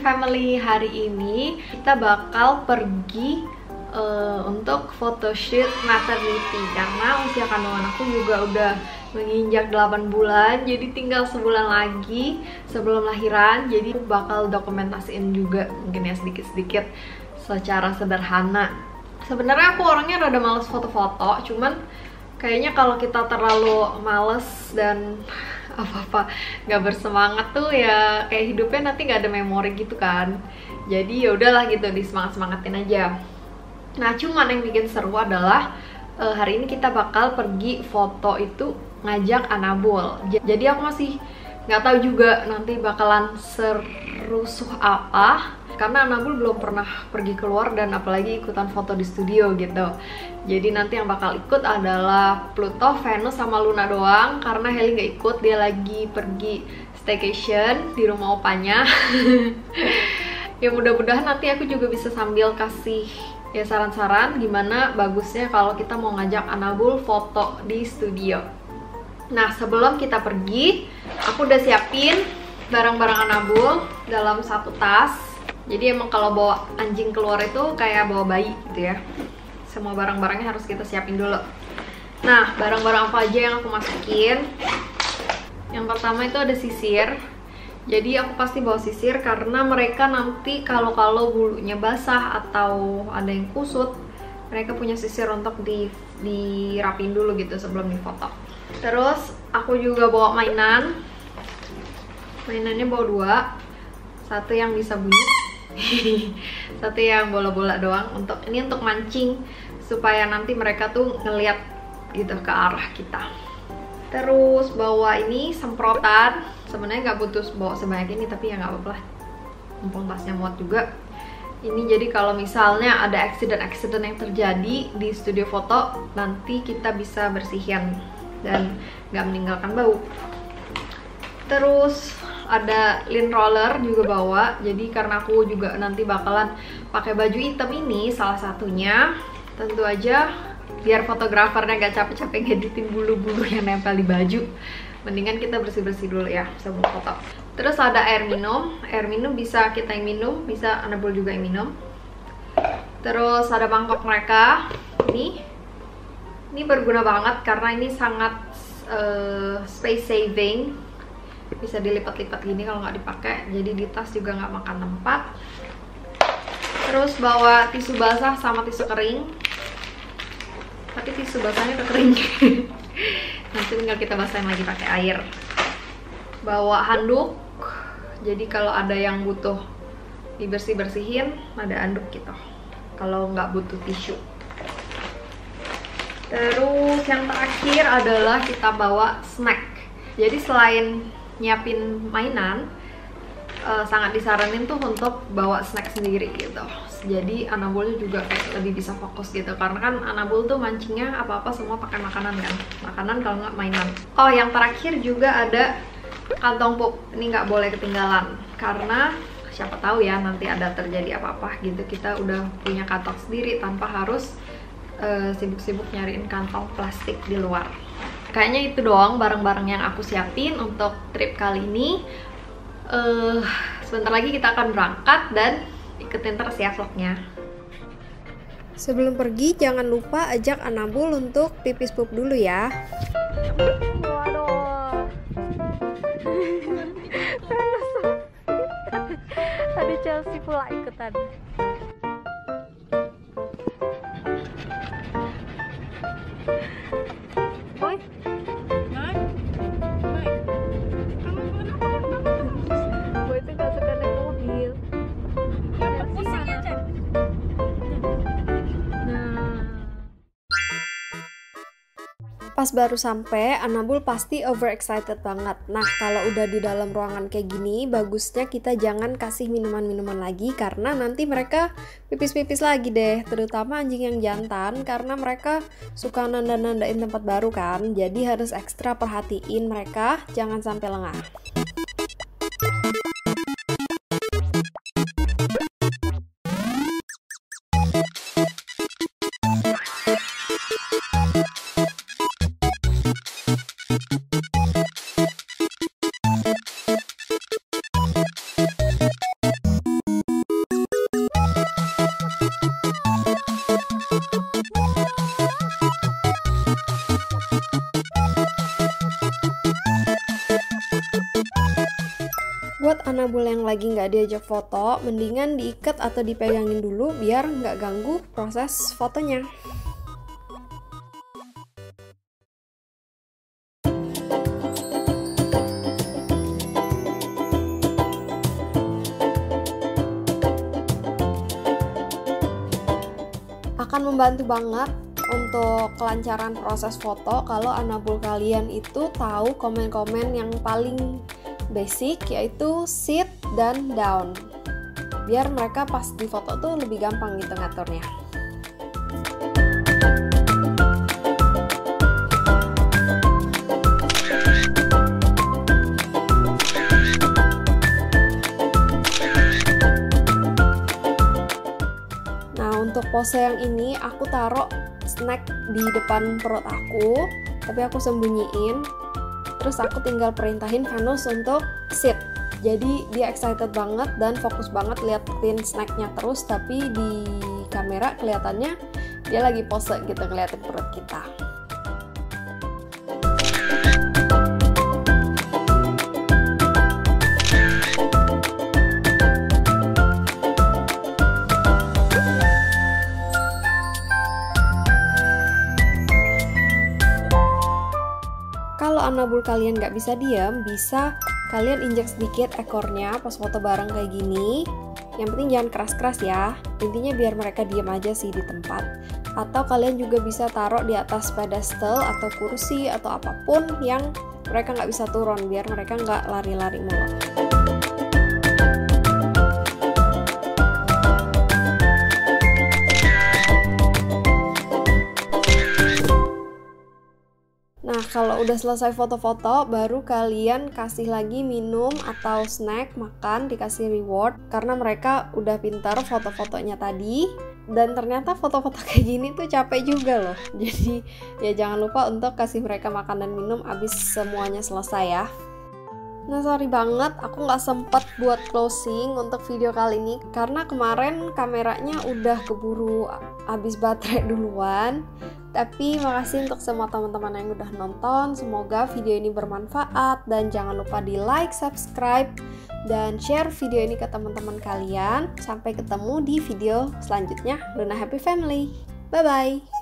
family, hari ini kita bakal pergi untuk photoshoot maternity karena usia kandungan aku juga udah menginjak 8 bulan, jadi tinggal sebulan lagi sebelum lahiran. Jadi aku bakal dokumentasiin juga mungkin ya sedikit-sedikit secara sederhana. Sebenarnya aku orangnya rada males foto-foto, cuman kayaknya kalau kita terlalu males dan apa-apa nggak bersemangat tuh ya kayak hidupnya nanti nggak ada memori gitu kan. Jadi ya udahlah gitu, disemangat-semangatin aja. Nah, cuman yang bikin seru adalah hari ini kita bakal pergi foto itu ngajak Anabul. Jadi aku masih nggak tahu juga nanti bakalan serusuh apa, karena Anabul belum pernah pergi keluar dan apalagi ikutan foto di studio gitu. Jadi nanti yang bakal ikut adalah Pluto, Venus, sama Luna doang, karena Heli nggak ikut, dia lagi pergi staycation di rumah opanya. Ya mudah-mudahan nanti aku juga bisa sambil kasih ya saran-saran gimana bagusnya kalau kita mau ngajak Anabul foto di studio. Nah, sebelum kita pergi, aku udah siapin barang-barang Anabul dalam satu tas. Jadi emang kalau bawa anjing keluar itu kayak bawa bayi gitu ya. Semua barang-barangnya harus kita siapin dulu. Nah, barang-barang apa aja yang aku masukin? Yang pertama itu ada sisir. Jadi aku pasti bawa sisir karena mereka nanti kalau bulunya basah atau ada yang kusut, mereka punya sisir untuk dirapin dulu gitu sebelum difoto. Terus aku juga bawa mainan. Mainannya bawa 2. Satu yang bisa bunyi, satu yang bola-bola doang. Ini untuk mancing supaya nanti mereka tuh ngeliat gitu ke arah kita. Terus bawa ini semprotan. Sebenarnya nggak butuh bawa sebanyak ini, tapi ya nggak apa-apa lah, mumpung tasnya muat juga. Ini jadi kalau misalnya ada accident yang terjadi di studio foto, nanti kita bisa bersihin dan nggak meninggalkan bau. Terus ada lint roller juga bawa. Jadi karena aku juga nanti bakalan pakai baju hitam ini, salah satunya tentu aja biar fotografernya gak capek-capek ngeditin bulu-bulu yang nempel di baju, mendingan kita bersih-bersih dulu ya sebelum foto. Terus ada air minum bisa kita yang minum, bisa Anabul juga yang minum. Terus ada mangkok mereka. Ini berguna banget karena ini sangat space saving, bisa dilipat-lipat gini kalau nggak dipakai, jadi di tas juga nggak makan tempat. Terus bawa tisu basah sama tisu kering, tapi tisu basahnya udah kering. Nanti tinggal kita basahin lagi pakai air. Bawa handuk, jadi kalau ada yang butuh dibersih-bersihin ada handuk gitu, kalau nggak butuh tisu. Terus yang terakhir adalah kita bawa snack. Jadi selain nyiapin mainan, sangat disaranin tuh untuk bawa snack sendiri gitu. Jadi Anabulnya juga kayak lebih bisa fokus gitu, karena kan Anabul tuh mancingnya apa-apa semua pakai makanan kan, makanan kalau nggak mainan. Oh, yang terakhir juga ada kantong pup. Ini nggak boleh ketinggalan karena siapa tahu ya nanti ada terjadi apa-apa gitu, kita udah punya kantong sendiri tanpa harus sibuk-sibuk nyariin kantong plastik di luar. Kayaknya itu doang barang-barang yang aku siapin untuk trip kali ini. Sebentar lagi kita akan berangkat dan ikutin terus ya vlognya. Sebelum pergi jangan lupa ajak Anabul untuk pipis pup dulu ya. Waduh. Ada Chelsea pula ikutan. Pas baru sampai, Anabul pasti overexcited banget. Nah, kalau udah di dalam ruangan kayak gini, bagusnya kita jangan kasih minuman-minuman lagi karena nanti mereka pipis-pipis lagi deh. Terutama anjing yang jantan karena mereka suka nanda-nandain tempat baru kan. Jadi harus ekstra perhatiin mereka, jangan sampai lengah. Anabul yang lagi nggak diajak foto, mendingan diikat atau dipegangin dulu biar nggak ganggu proses fotonya. Akan membantu banget untuk kelancaran proses foto kalau Anabul kalian itu tahu komen-komen yang paling basic, yaitu sit dan down, biar mereka pas di foto tuh lebih gampang gitu ngaturnya. Untuk pose yang ini aku taruh snack di depan perut aku, tapi aku sembunyiin. Terus aku tinggal perintahin Venus untuk sit. Jadi dia excited banget dan fokus banget liatin snacknya terus, tapi di kamera kelihatannya dia lagi pose gitu ngeliatin perut kita. Kalau Anabul kalian nggak bisa diam, bisa kalian injak sedikit ekornya pas foto bareng kayak gini. Yang penting jangan keras-keras ya, intinya biar mereka diam aja sih di tempat. Atau kalian juga bisa taruh di atas pedestal atau kursi atau apapun yang mereka nggak bisa turun, biar mereka nggak lari-lari mulu. Nah, kalau udah selesai foto-foto, baru kalian kasih lagi minum atau snack, makan, dikasih reward. Karena mereka udah pintar foto-fotonya tadi. Dan ternyata foto-foto kayak gini tuh capek juga loh. Jadi ya jangan lupa untuk kasih mereka makan dan minum abis semuanya selesai ya. Nah, sorry banget aku nggak sempet buat closing untuk video kali ini karena kemarin kameranya udah keburu habis baterai duluan. Tapi makasih untuk semua teman-teman yang udah nonton. Semoga video ini bermanfaat dan jangan lupa di like, subscribe, dan share video ini ke teman-teman kalian. Sampai ketemu di video selanjutnya. Luna Happy Family. Bye-bye.